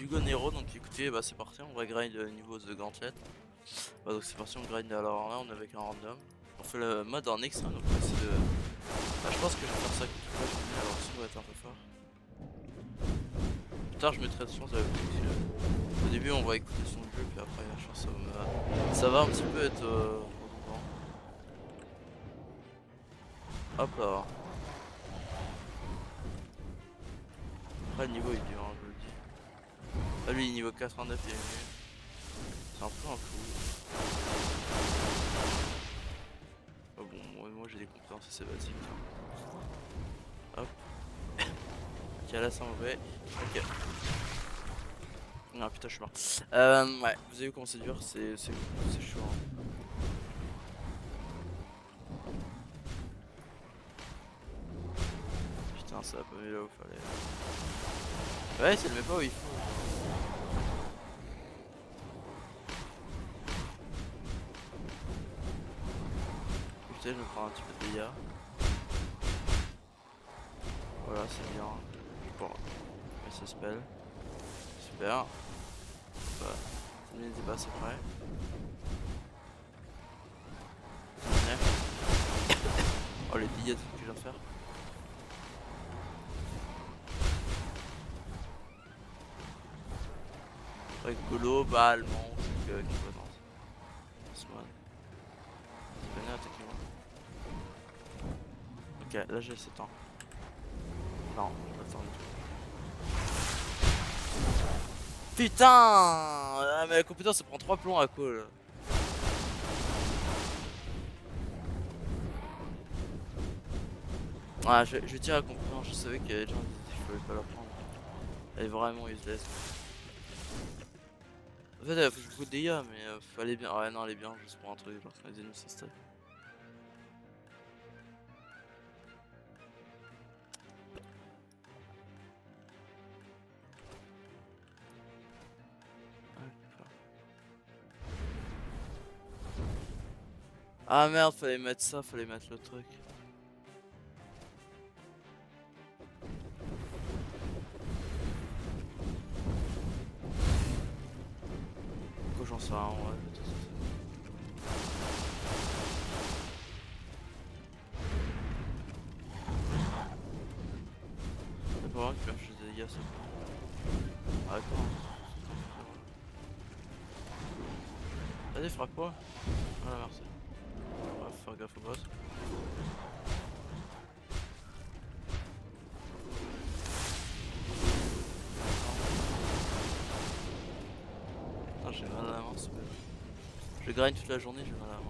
Hugo Nero, donc écoutez, bah c'est parti, on va grind niveau The Gauntlet. Bah donc c'est parti, on grind. Alors là on est avec un random. On fait le mode en extrême, donc on va essayer de... Bah je pense que je vais faire ça toute la journée, alors ça va être un peu fort. Plus tard je mettrai de chance avec au début on va écouter son jeu, puis après je pense que ça va un petit peu être redondant. Hop là. Après le niveau il est dur, hein, je le dis. Là lui il est niveau 89, il est mieux. C'est un peu un fou. Oh, bon, moi j'ai des compétences assez basiques. Hop. Ok, là c'est mauvais. Ok. Non, putain, je suis mort. Ouais, vous avez vu comment c'est dur, c'est chaud. Hein. Putain, ça a pas mis là où fallait. Ouais, c'est le met pas où il faut. Putain, je me prends un petit peu de dégâts. Voilà, c'est bien. Bon, mais ça spell. Super. Bah, ça n'était pas assez près. Oh, les dégâts que je viens de faire. Ouais, globalement, c'est que potence. Swan. C'est bien attaquez-moi. Ok, là j'ai 7 ans. Non, je vais attendre. Putain ah, mais la compétence ça prend 3 plombs à call. Ah, je vais tirer la compétence, je savais qu'il y avait des gens qui disaient que je pouvais pas la prendre. Elle est vraiment useless. En fait, elle fait beaucoup de dégâts, mais fallait bien. Ouais, non, elle est bien juste pour un truc, genre quand les ennemis s'installent. Ah merde, fallait mettre ça, fallait mettre le truc. Pourquoi j'en sais rien, ouais, je vais tester ça. C'est pas vrai qu'il perd juste des dégâts, ça. Arrête pas. Vas-y, frappe quoi. Voilà, merci. Ouais, faut faire gaffe au boss. Putain, j'ai mal à la main, c'est bête. Je grind toute la journée, j'ai mal à la main.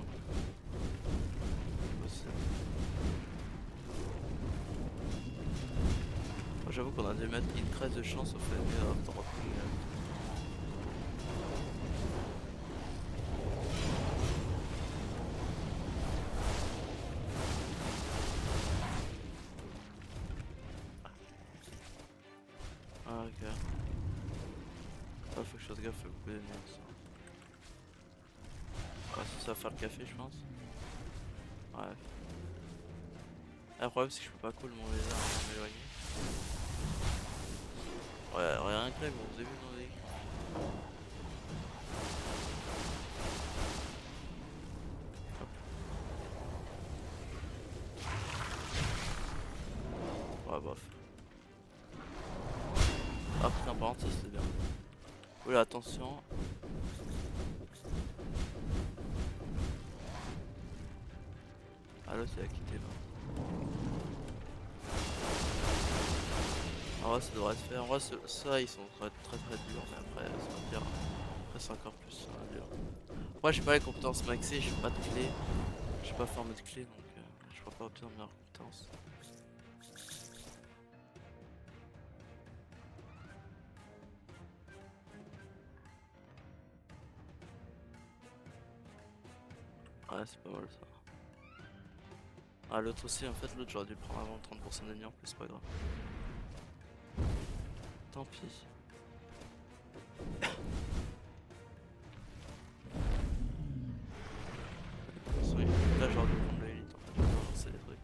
J'avoue qu'on a dû mettre une crête de chance au fait de drop. Ah ok. Ah, faut que je fasse gaffe, faut beaucoup d'ennemis. Ah, ça va faire le café je pense. Ouais. Ah, le problème c'est que je peux pas cool mon lézard pour m'éloigner. Ouais, rien que là, bon, vous avez vu dans les... Ouais, bof. Ah putain, par contre, ça c'est bien. Oula, attention. Ah, l'autre il a quitté là. En vrai, ça devrait se faire. En vrai, ça ils sont très durs, mais après, ça va dire. Après, c'est encore plus dur. Moi, j'ai pas les compétences maxées, j'ai pas de clé. J'ai pas formé de clé donc je pourrais pas obtenir meilleures compétences. Ouais, c'est pas mal ça. Ah, l'autre aussi, en fait, l'autre j'aurais dû prendre avant 30% d'ennemis en plus, c'est pas grave. Tant pis. Là, j'aurais dû prendre l'élite en fait, je vais lancer les trucs.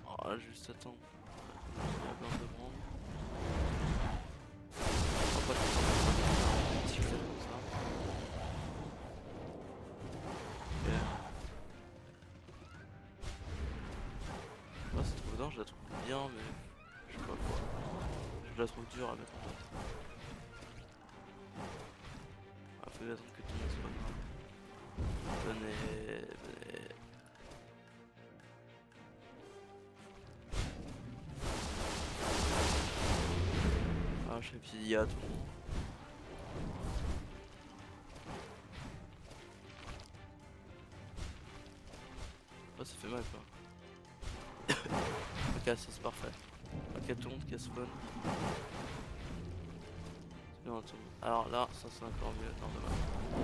Oh, juste attends. Il y a plein de monde. Je la trouve dure à mettre en place. Ah, faut attendre que tout le monde soit là. Venez. Ah, je sais qu'il y a tout le monde. Oh, ça fait mal quoi. Ok, ça c'est parfait. Ok, tout le monde qui a spawn. C'est bien, tout le monde. Alors là, ça c'est encore mieux. Non, dommage.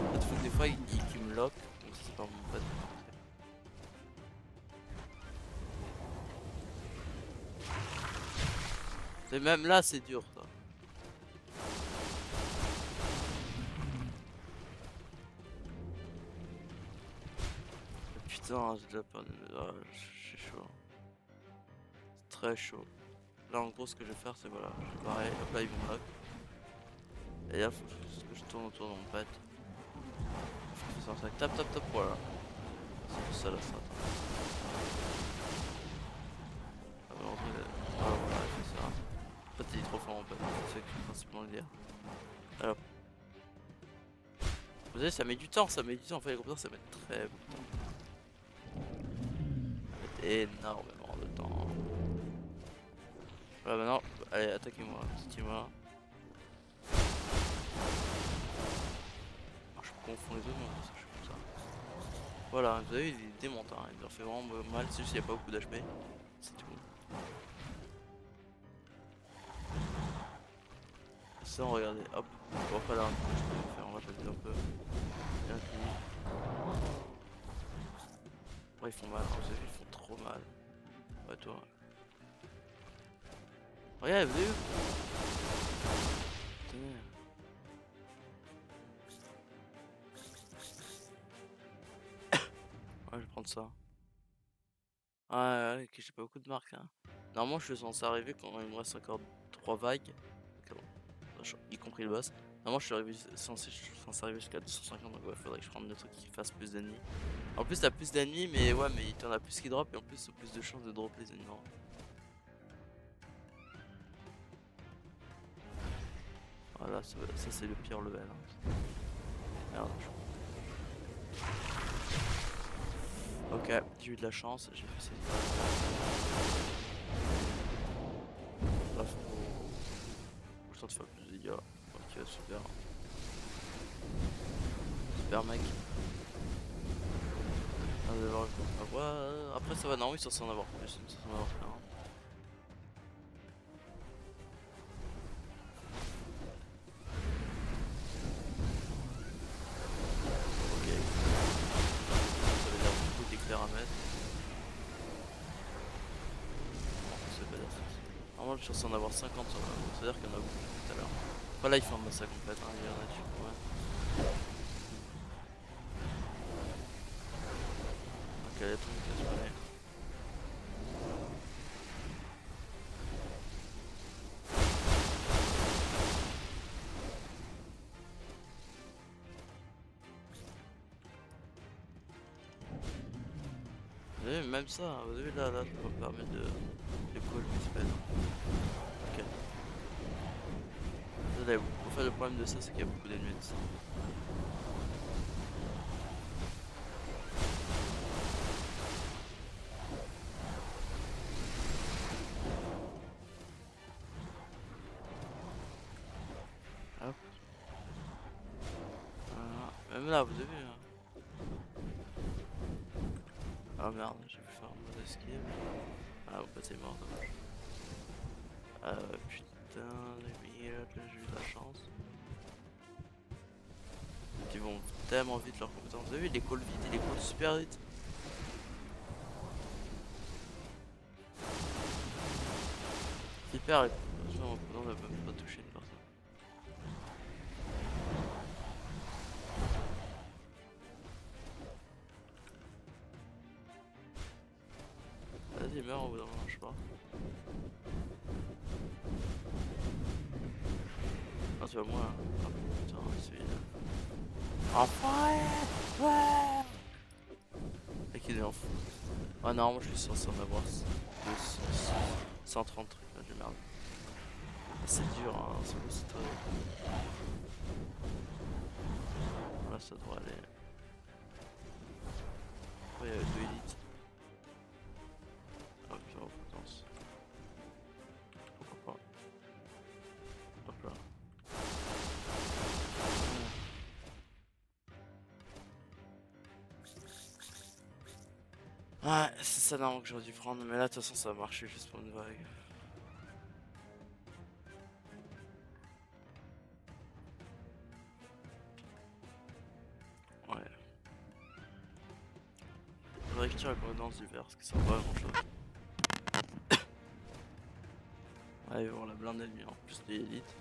En fait, faut que des fois il me lock. Donc ça c'est pas mon pote. Et même là c'est dur ça. Putain, j'ai déjà perdu. Ah, j'ai chaud. C'est très chaud. Là en gros ce que je vais faire c'est voilà. Je vais pareil. Hop là ils vont lock. Et là faut que je tourne autour de mon pote. Faut que ça tape tape tape voilà. C'est pour ça la strat. Ah bah en vrai, ah voilà il fait ça. En fait il est trop fort mon pote. C'est ça que je veux principalement le dire. Alors. Vous savez ça met du temps, ça met du temps. En fait les compétences ça met très beaucoup de temps. Ça met énormément de temps. Voilà maintenant, allez attaquez-moi, attaquez-moi. Je confonds les deux noms, ça, je suis comme ça. Voilà, vous avez vu, il démonte, hein. Il leur fait vraiment mal, c'est juste qu'il n'y a pas beaucoup d'HP. C'est tout. Ça, regardez, hop. Bon, après là, je peux faire, on va taper un peu. Bien fini. Ouais, ils font mal, hein. Vous avez vu, ils font trop mal. Ouais, toi. Regarde, vous avez vu? Putain. Ouais, je vais prendre ça. Ah ouais, que j'ai pas beaucoup de marques, hein. Normalement, je suis censé arriver quand il me reste encore 3 vagues. Y compris le boss. Normalement, je suis censé arriver jusqu'à 250, donc ouais, faudrait que je prenne des trucs qui fassent plus d'ennemis. En plus, t'as plus d'ennemis, mais ouais, mais t'en as plus qui drop, et en plus, t'as plus de chances de drop les ennemis. Voilà, ça c'est le pire level. Hein. Merde, ok, j'ai eu de la chance, j'ai fait ces. Là, faut que je tente de faire plus de dégâts. Ok, super. Super, mec. Après, ça va, non, oui, ça en avoir plus, ça en avoir plein. Ok. Ça veut dire beaucoup d'éclairs à mettre. Ça veut dire ça. Normalement, je suis censé en avoir 50 sur là. Ça veut dire qu'il y en a beaucoup tout à l'heure. Après, là, il fait un massacre complète, hein, il y en a dessus quand même. Ok, il y a tout le monde qui a spawné. Vous avez vu, même ça, hein, vous avez vu là, ça me permet de call vite fait. Ok. Là, en fait, le problème de ça, c'est qu'il y a beaucoup d'ennemis de ça. Hop. Voilà. Même là, vous avez vu. Hein. Ah merde, j'ai pu faire un mode esquive. Ah, mon pote est mort, dommage. Putain, les meilleurs, là j'ai eu de la chance. Ils vont tellement vite leurs compétences. Vous avez vu, ils les call vite, ils les call super vite. Super, mon compétence ne peut même pas toucher une personne. Vas-y, meurs au bout d'un moment, je sais pas. Ah, c'est pas moi. Ah, putain, c'est vide. Enfin, ouais. Mec, il est en fou. Ah non, moi je suis censé en avoir 200, 130 trucs, là, j'ai merde. C'est dur, hein, c'est très... Là, ça devrait aller. Après, il y a deux élites. Ah, puis en potence. Pourquoi pas. Hop là. Ouais, c'est ça normalement que j'aurais dû prendre, mais là, de toute façon, ça a marché juste pour une vague. Ouais. Faudrait que je tire la coordonnance du vert, parce que ça va pas grand chose. Ouais, on la blinde ennemie en plus des élites.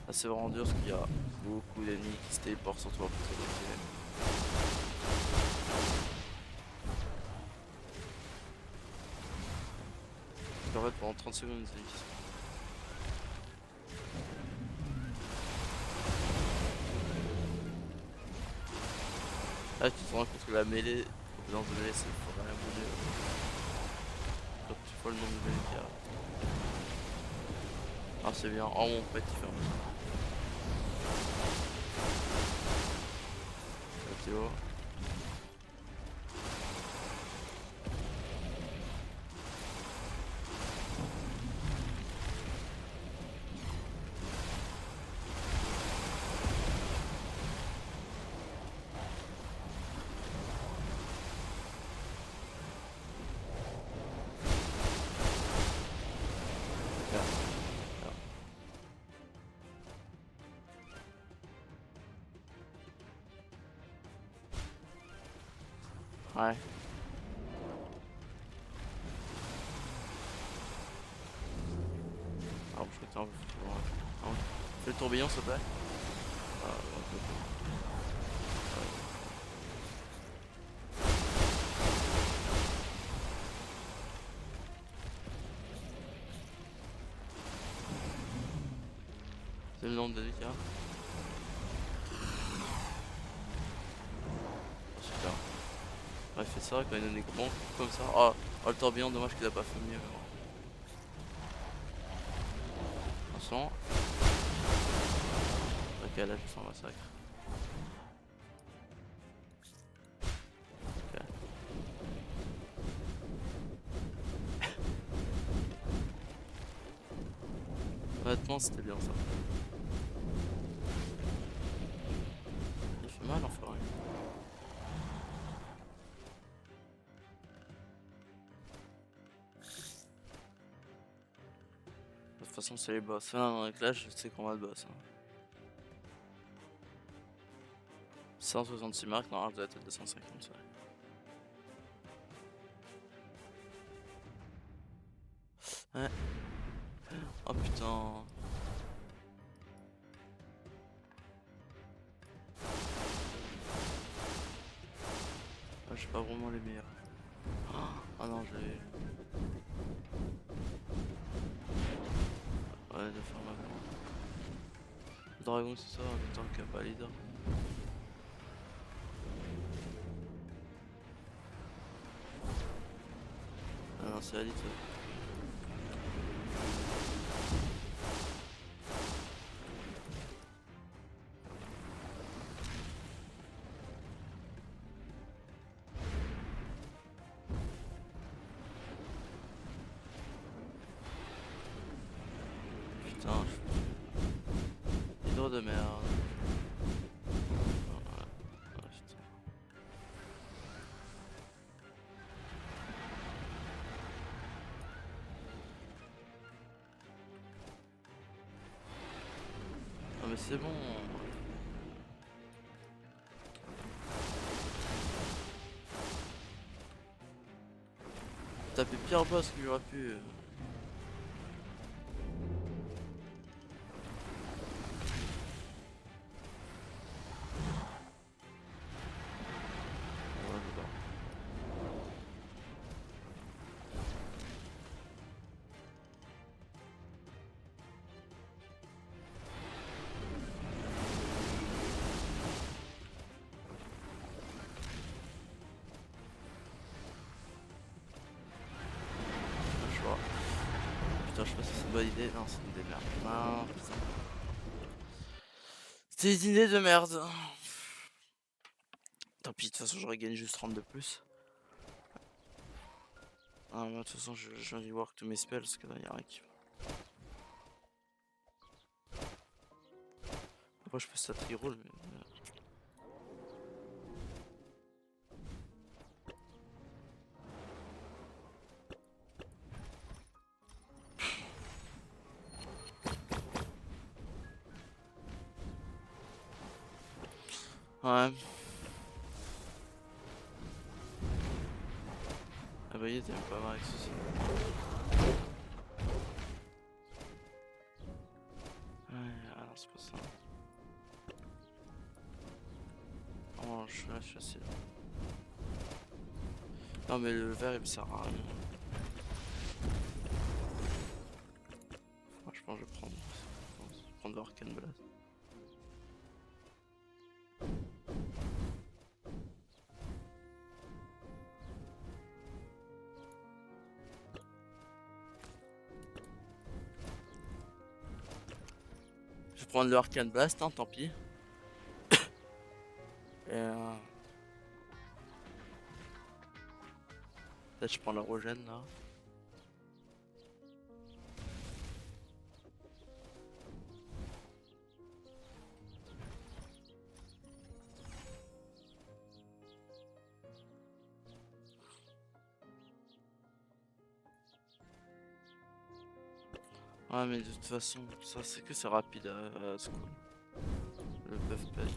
Ah, c'est vraiment dur parce qu'il y a beaucoup d'ennemis qui se téléportent sur toi pour te bloquer. Donc en fait pendant 30 secondes les ennemis sont... Ah, tu te rends compte que la mêlée, au bout d'un mêlée, c'est vraiment mieux. Quand tu vois le nombre de mêlées qu'il y a. Ah, c'est bien. Oh mon pote, il fait un petit haut. Ouais. Alors, je m'étais un peu foutu. Ouais. Fais le tourbillon, s'il te plaît. Ah, ouais. C'est le nombre de dégâts. Oh, super. Ouais, il fait ça quand il donne des gros comme ça. Oh, oh, le tourbillon, dommage qu'il a pas fait mieux. Attention. Ok, là, je fais un massacre. Ok. Honnêtement, c'était bien ça. Il fait mal, enfoiré. De toute façon, c'est les boss. Non, avec là, je sais qu'on va le boss. Hein. 166 marques, non, je dois être à 250. Ouais. Oh putain. Ah, j'ai pas vraiment les meilleurs. Ah non, j'ai. Ouais, de faire mal. Le dragon, c'est ça, en même temps qu'il n'y a pas leader. Ah non, c'est Alite. Putain, hydre de merde. Ah, putain. Ah, mais c'est bon. Taper pire boss qu'il aurait pu. Ouais, je sais pas. bonne idée. Non, c'est une idée de merde. Non, putain. C'est une idée de merde. Tant pis, de toute façon, j'aurais gagné juste 30 de plus. Ah, moi, de toute façon, je viens de voir tous mes spells parce que là, y'a rien qui va. Après, je peux ça reroll, mais. Ouais. Ah bah, il était pas mal avec ceci. Ouais, ah non, c'est pas ça. Oh, je suis assez là. Non, mais le verre il me sert à rien. Franchement, je vais prendre l'Arcane Blast. Je vais prendre le Arcane Blast, hein, tant pis. Et peut-être je prends la Rogène là. Ouais, mais de toute façon, ça c'est que c'est rapide à school. Le buff page.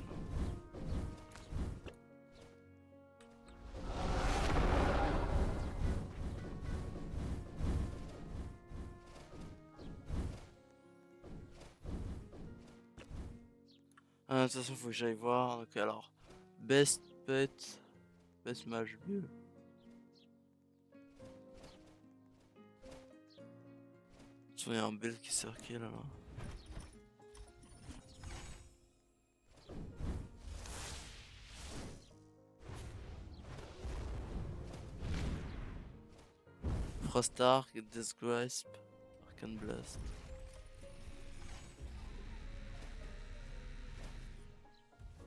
De toute façon, faut que j'aille voir. Donc, alors, best pet, best mage build. Il y a un build qui circule là. Frostark, Death Grasp, Arcane Blast.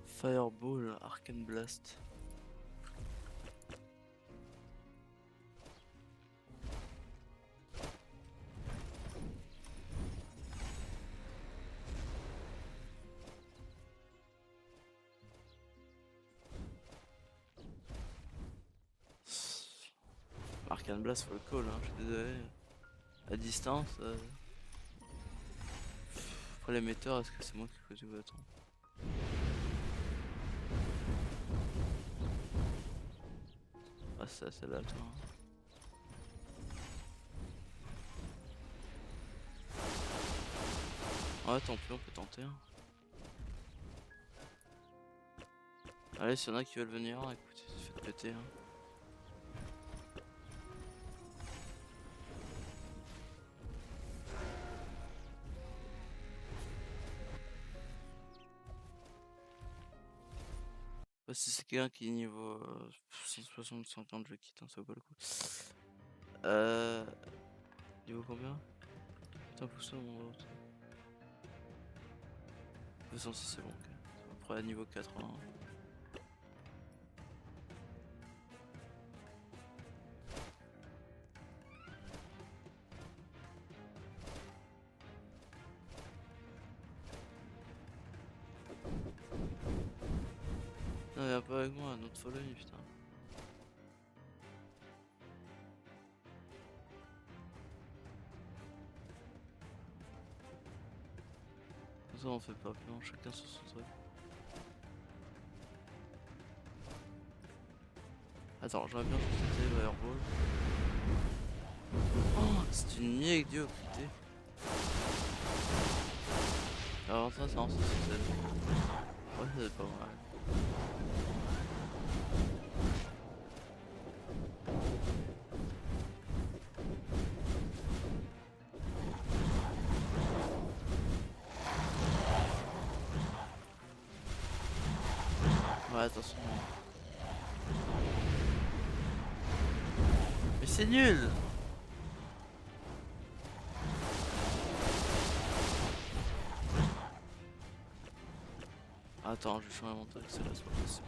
Fireball, Arcane Blast. Arcane Blast, faut le call, hein, je suis désolé. À distance. Après les metteurs, est-ce que c'est moi qui cause du bâton? Ah, c'est celle-là, toi. Ouais, tant pis, on peut tenter. Hein. Allez, s'il y en a qui veulent venir, écoutez, faites péter. Hein. Bah, si c'est quelqu'un qui est niveau 160, 150, je quitte, hein, ça vaut pas le coup. Niveau combien? Putain, pousse ça, mon autre. 206, c'est bon, ok. Après, niveau 80. Non, viens pas avec moi, un autre follow, putain. Ça, on fait pas plan, chacun sur son truc. Attends, j'aurais bien fait le Fireball. Oh, c'est une médiocrité. Alors ça, non, c'est... Ouais, c'est pas mal. Ouais, attention. Mais c'est nul! Attends, je vais changer mon truc, c'est là, c'est pas possible.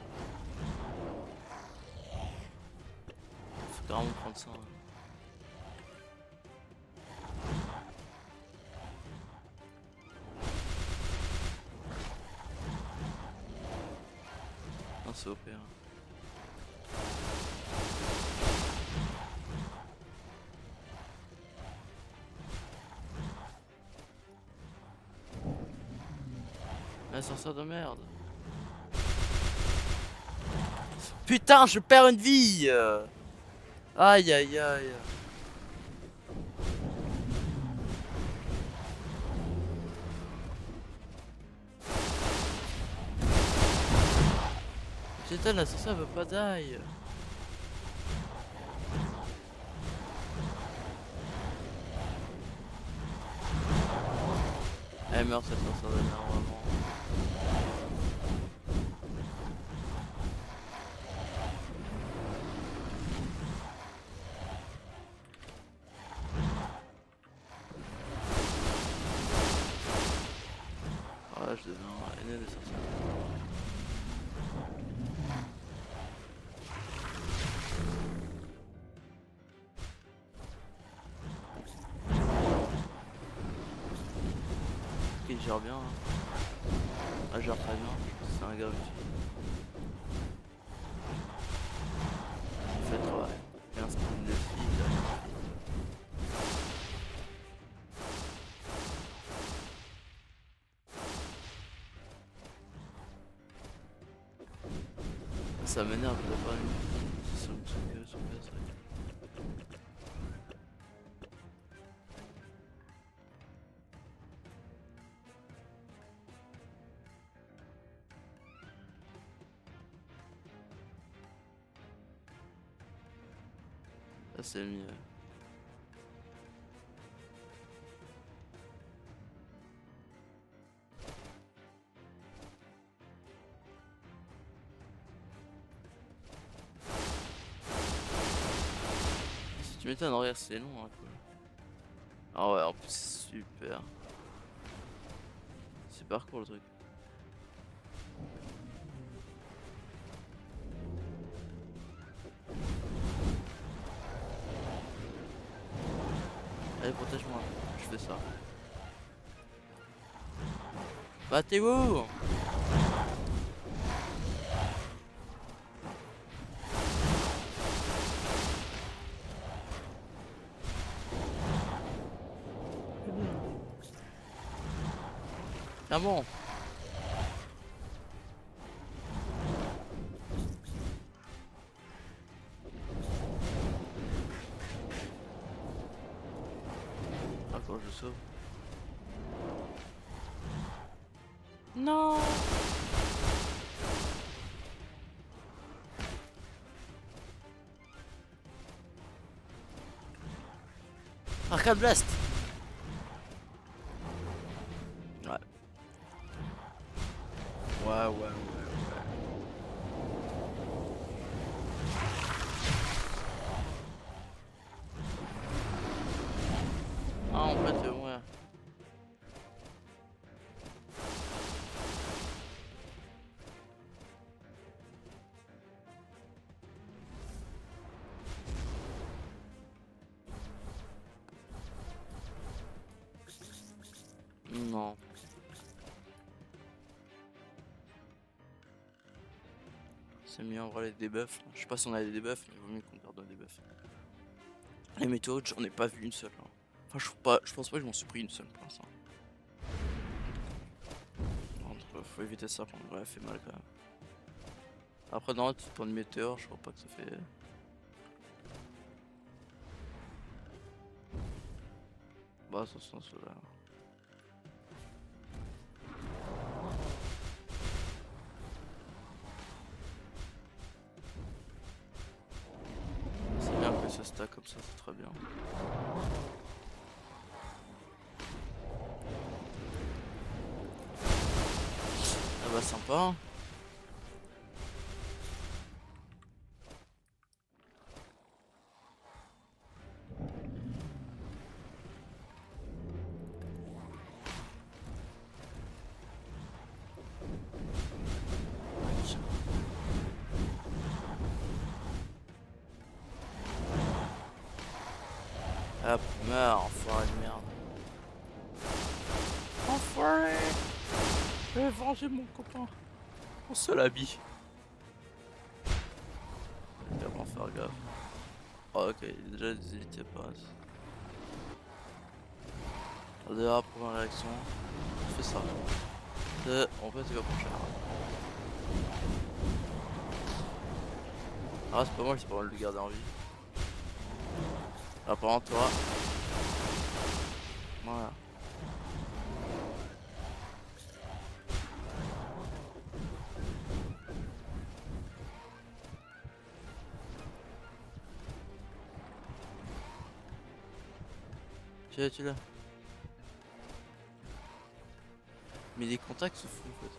Faut carrément prendre ça. Hein. Non, c'est OP. Hein. Un sorcière de merde. Putain, je perds une vie. Aïe aïe aïe. Putain, l'assassin veut pas die. Elle meurt cette sorcière de merde, vraiment. Ouais, je deviens aîné des sorcières. Il gère bien. Hein. Ah, gère très bien. C'est un gars aussi. Il fait le travail. Il y a un spin de fille. Ça m'énerve de pas lui. C'est sur le truc sur PS. Ça c'est mieux. Si tu m'étonnes en arrière c'est long hein, cool. Ah ouais en plus c'est super. Super cool le truc. Allez protège-moi, je fais ça. Battez-vous! Ah bon? Attends, je sauve. Non! Arcade Blast! Ouais. Ouais. Ah en fait ouais. Non. C'est mieux en vrai les debuffs. Je sais pas si on a des debuffs, mais il vaut mieux qu'on garde un debuff. Les météores, j'en ai pas vu une seule. Hein. Enfin, je pense pas que je m'en suis pris une seule pour l'instant. Faut éviter ça, ouais, ça fait mal quand même. Après, dans l'autre, pour une météore, je crois pas que ça fait. Bah, ça sens là. C'est bien que ça stack comme ça, c'est très bien. Ah bah, sympa. Hop, meurs, enfoiré de merde. Enfoiré! Je vais venger mon copain. Mon seul habit. Vraiment faire gaffe. Oh, ok, il y a déjà des élites qui passent. Déjà, première réaction, on fait ça. On peut se faire plus cher. Ah, c'est pas mal de le garder en vie. Ah, par contre, toi. Voilà. Tu l'as. Mais les contacts se foutent en fait.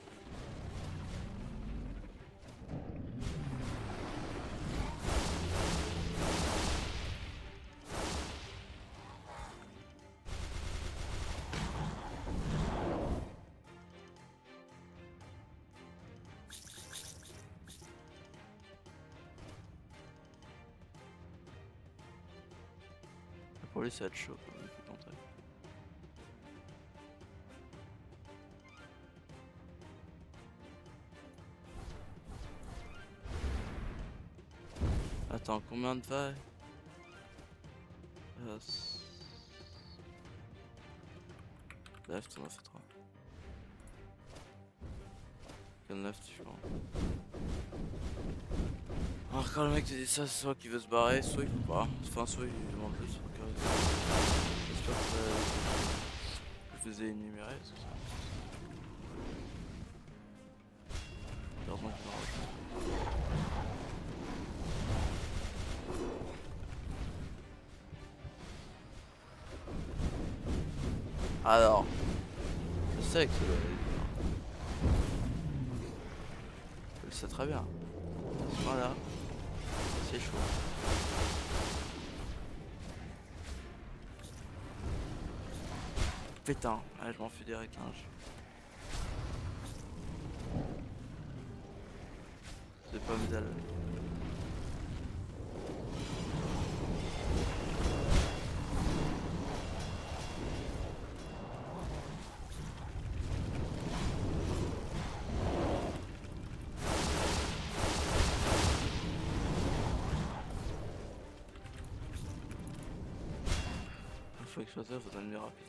Pour lui, ça va être chaud comme les contacts. Attends, combien de vagues? Left, on a fait 3. Quel left, je pense. Alors quand le mec te dit ça, c'est soit qu'il veut se barrer, soit il veut pas. Enfin, soit il demande plus, soit qu'il j'espère que je faisais énumérer, c'est ça. Heureusement qu'il m'en reste. Alors, je sais que je le sais très bien. Voilà, c'est chaud. Putain, ouais, je m'en fous direct. Hein. C'est pas métal. Faut que je fasse ça, faut devenir rapide.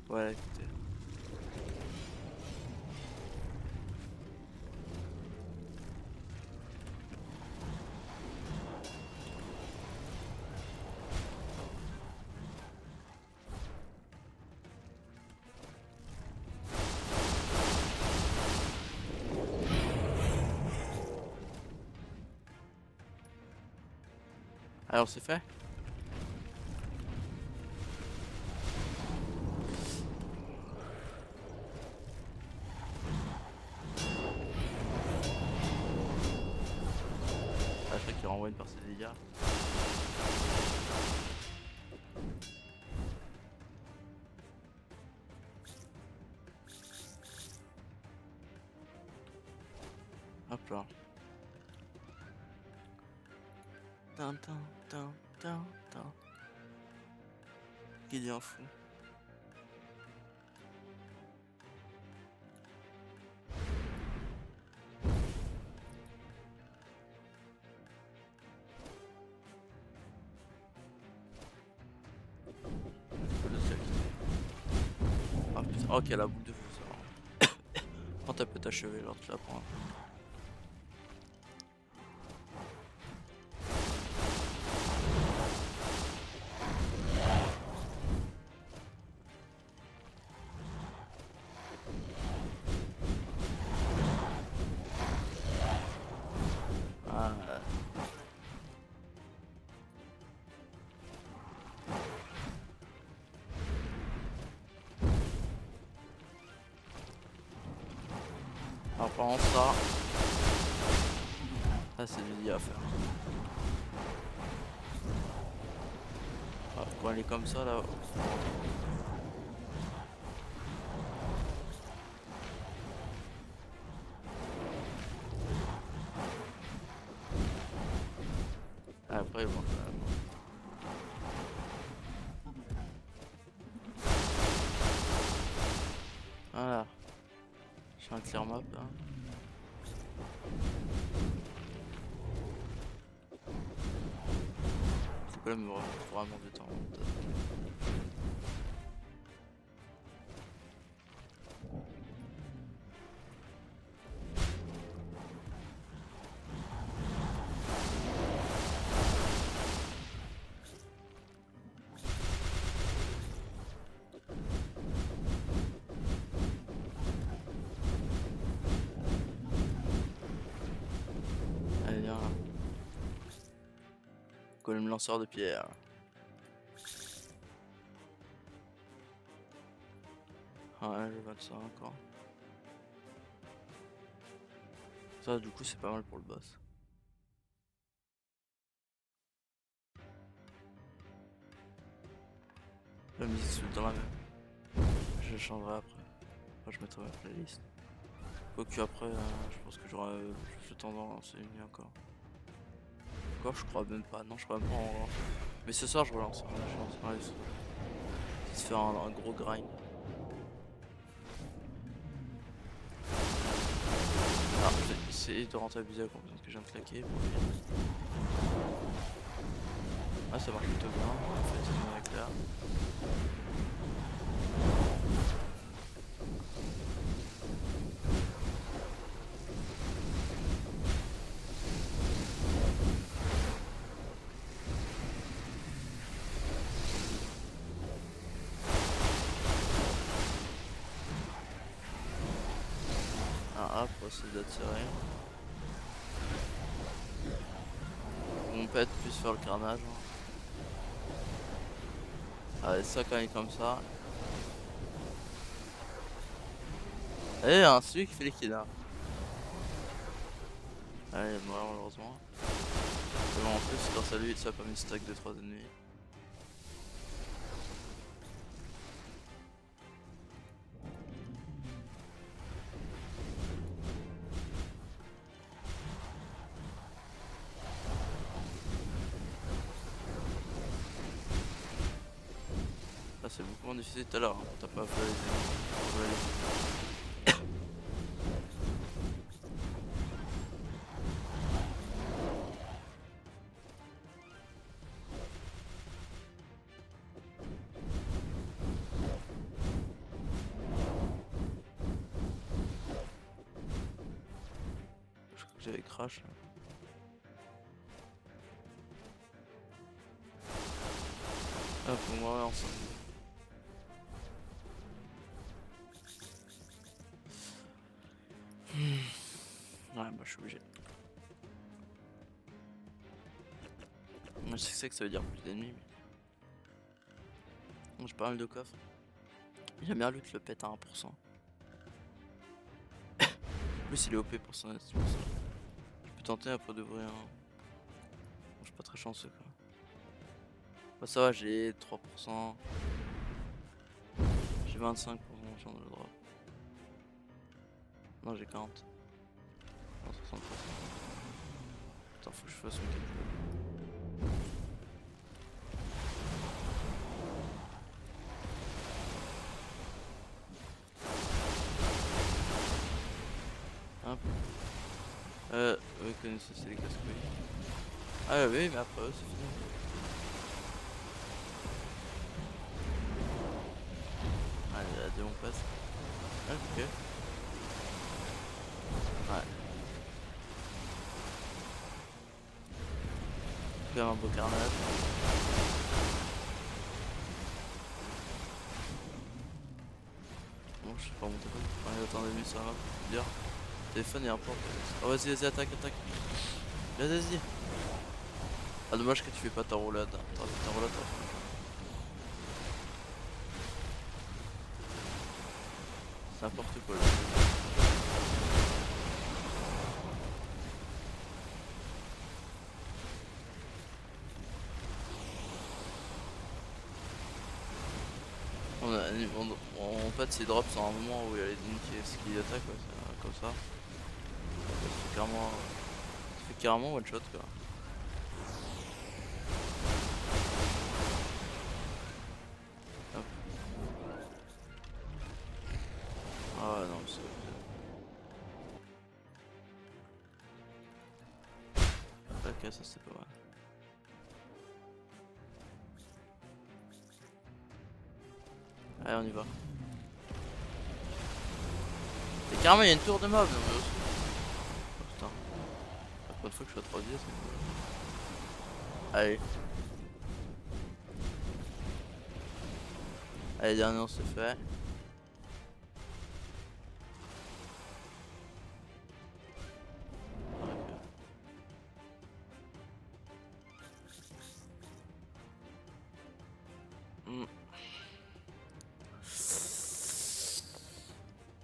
Voilà, écoutez. Alors c'est fait. Ah, je crois qu'il renvoie une partie des dégâts. Hop là. Tin, tin, tin, tin, tin. Il est un fou. Ah putain, ok, la boucle de feu ça. Prends ta pète achevée, alors tu la prends. Ah, alors par contre ça c'est du lit à faire. Ah, quand elle est comme ça là. Après bon. Je fais un clear map là. C'est quand même vraiment du temps. Allez viens là. Golem lanceur de pierre. Ouais, j'ai 25 encore. Ça du coup c'est pas mal pour le boss. La musique c'est dans la même. Je changerai après. Enfin, je mettrai ma playlist. Quoique après, je pense que j'aurai juste le temps d'en lancer une encore. Encore, je crois même pas. Non, je crois même pas en relancer. Mais ce soir, je relance. Ouais, se faire un gros grind. Alors, je vais essayer de rentabiliser la compétence que je viens de claquer. Ah, ça marche plutôt bien. En fait, c'est une règle là. Un A pour essayer d'attirer. Mon pet puisse faire le carnage. Allez, ça quand il est comme ça. Eh, un celui qui fait les kills là. Allez, il est mort malheureusement. Et bon, en plus, grâce à lui, ça a permis de stack de 3 ennemis. Là, c'est beaucoup moins difficile tout à l'heure. Hein. T'as pas fait les ennemis. Je crois que j'avais crash. Là. Ah, pour moi, ensemble. Ouais, bah je suis obligé. Je sais que ça veut dire plus d'ennemis, mais... J'ai pas mal de coffres. J'aime bien lui que le pète à 1%. En plus il est OP pour son astuce. Je peux tenter après d'ouvrir un... Bon, je suis pas très chanceux quoi. Bah ça va, j'ai 3%. J'ai 25% j'en ai le droit. Non j'ai 40. Non 60%. Putain faut que je fasse mon calcul. Hop. Oui connaissez c'est les casse-couilles. Ah oui mais après c'est fini. Allez la démon passe. Ah ok. Ouais. Faire un beau carnage. Bon je sais pas mon téléphone. Enfin, il y a autant d'ennemis ça va. Dire. Téléphone est important. Oh vas-y vas-y attaque attaque. Vas-y. Ah dommage que tu fais pas ta roulade. T'aurais fait ta roulade toi. C'est n'importe quoi là. En fait c'est drop sur un moment où il y a les ennemis qui attaquent quoi, comme ça. Ça fait carrément one shot quoi. Hop. Ah ouais, non mais c'est... Ok, ça c'est pas mal. Allez, on y va. Et carrément, il y a une tour de mob. Oh, putain. La première fois que je suis à 3 dièses. Allez. Allez, dernier, on s'est fait.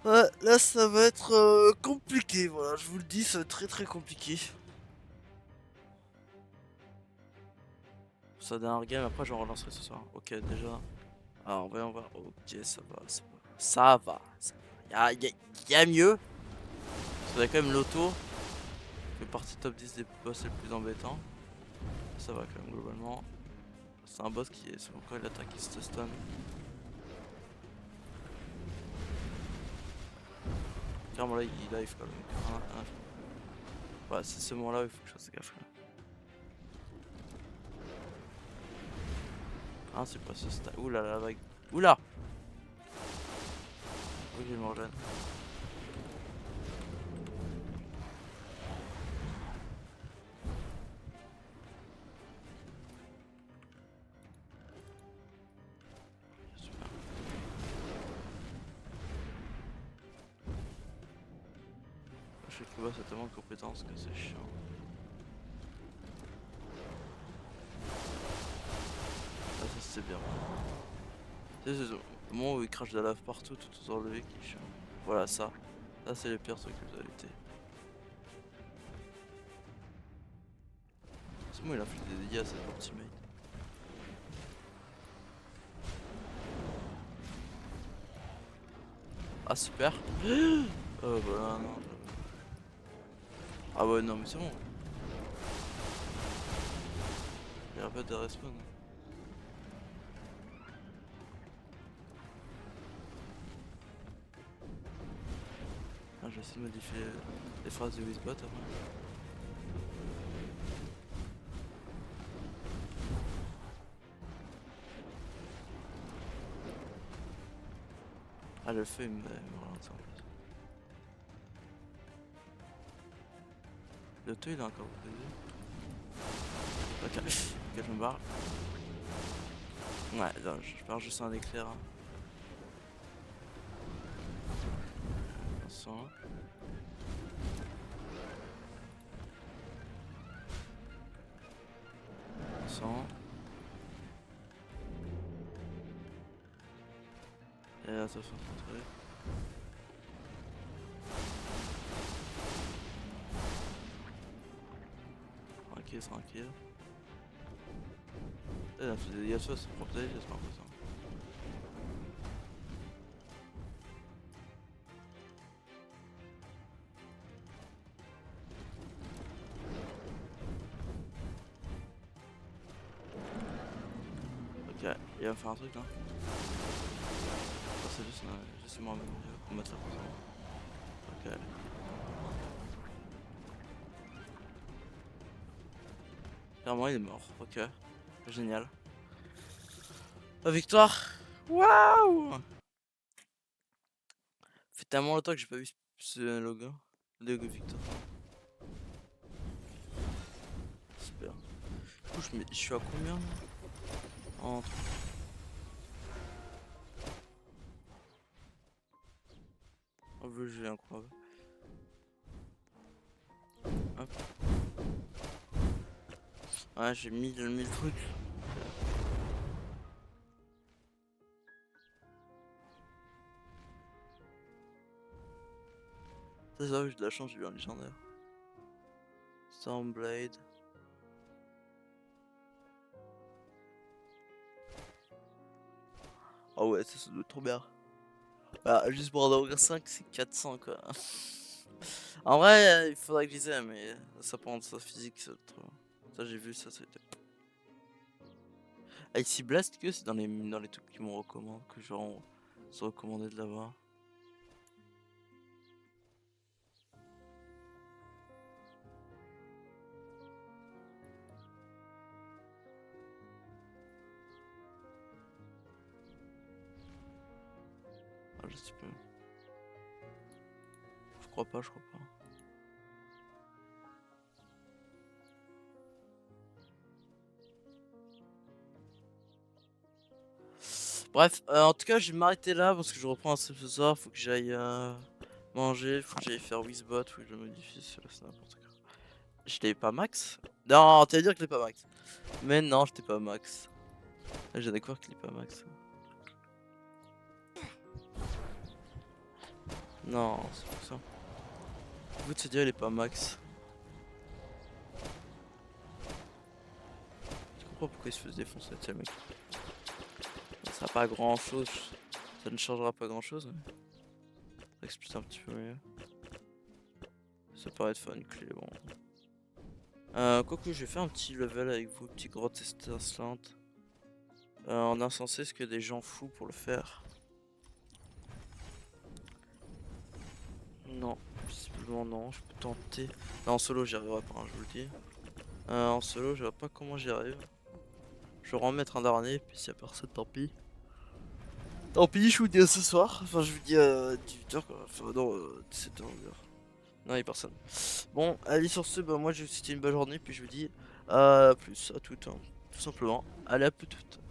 Ouais, là ça va être compliqué, voilà, je vous le dis, ça va être très très compliqué. Ça dernière game, après je relancerai ce soir. Ok, déjà. Alors, voyons voir. Ok, ça va, ça va. Ça va. Y a mieux. Parce qu'on a quand même l'auto. Qui fait partie top 10 des boss les plus embêtants. Ça va quand même globalement. C'est un boss qui est selon quoi il attaque, il se stun. Clairement là il live quand même. Ouais, c'est ce moment là où il faut que je fasse gaffe. Ah, c'est pas ce style. Oula la vague. Oula. Oui, j'ai Morgane. Super. Je sais que le boss a tellement de compétences que c'est chiant. Ah, ça c'est bien. C'est le moment où il crache de la lave partout tout autour de lui qui est chiant. Voilà ça. Ça c'est le pire truc que vous avez été. C'est moi il a fait des dégâts à cette partie mate. Ah super. Bah là non. Ah ouais non mais c'est bon. Il y a un peu de respawn. Ah, je vais essayer de modifier les phrases de Wizbot après. Ah le feu il me ralentit en plus. Le 2 il est encore posé. Ok, ok je me barre. Ouais, non, je pars juste un éclair. Hein. Attention. Attention. Et attention, contrôler. Tranquille, tranquille. Il a fait des dégâts sur son propre j'espère que ça. Ok, il va me faire un truc là. Oh, c'est juste moi pour mettre la pression. Ok. Clairement il est mort, ok. Génial. La victoire. Waouh. Fait tellement longtemps que j'ai pas vu ce logo. Le logo victoire. Super. Du coup je suis à combien là en... En vue j'ai un croix. Hop. Ouais j'ai 1000 trucs. C'est ça, j'ai de la chance, j'ai eu un légendaire. Stormblade. Ah ouais, ça doit être trop bien. Bah, juste pour Underground 5, c'est 400 quoi. En vrai, il faudrait que je disais, mais ça prend de sa physique, ça, trop... Ça j'ai vu, ça c'était. Ah, ici Blast que c'est dans les trucs qui m'ont recommandé, que genre sont recommandé de l'avoir. petit peu. Je crois pas, je crois pas. Bref, en tout cas, je vais m'arrêter là parce que je reprends un stream ce soir. Faut que j'aille manger, faut que j'aille faire Wizbot, faut que je modifie cela, c'est n'importe quoi. Je l'ai pas max? Non, tu vas dire que je l'ai pas max. Mais non, je t'ai pas max. J'ai découvert qu'il est pas max. Non, c'est pour ça. Vous de se dire il est pas max. Je comprends pourquoi il se faisait défoncer, tu sais, mec. Ça sera pas grand chose. Ça ne changera pas grand chose. Mais... ça explique un petit peu mieux. Ça paraît être fun, clé, bon. Quoique je vais faire un petit level avec vous, petit grotte étincelante. En insensé, est-ce qu'il y a des gens fous pour le faire? Non, visiblement non, je peux tenter. Non, en solo j'y arriverai pas, hein, je vous le dis. En solo, je vois pas comment j'y arrive. Je vais remettre un dernier, puis s'il y a personne, tant pis. Tant pis, je vous dis à ce soir. Enfin, je vous dis à 18h quoi. Enfin, non, 17h. Non, y'a personne. Bon, allez, sur ce, bah, moi je vous souhaite une bonne journée, puis je vous dis à plus, à toutes, hein, tout simplement. Allez, à plus toutes.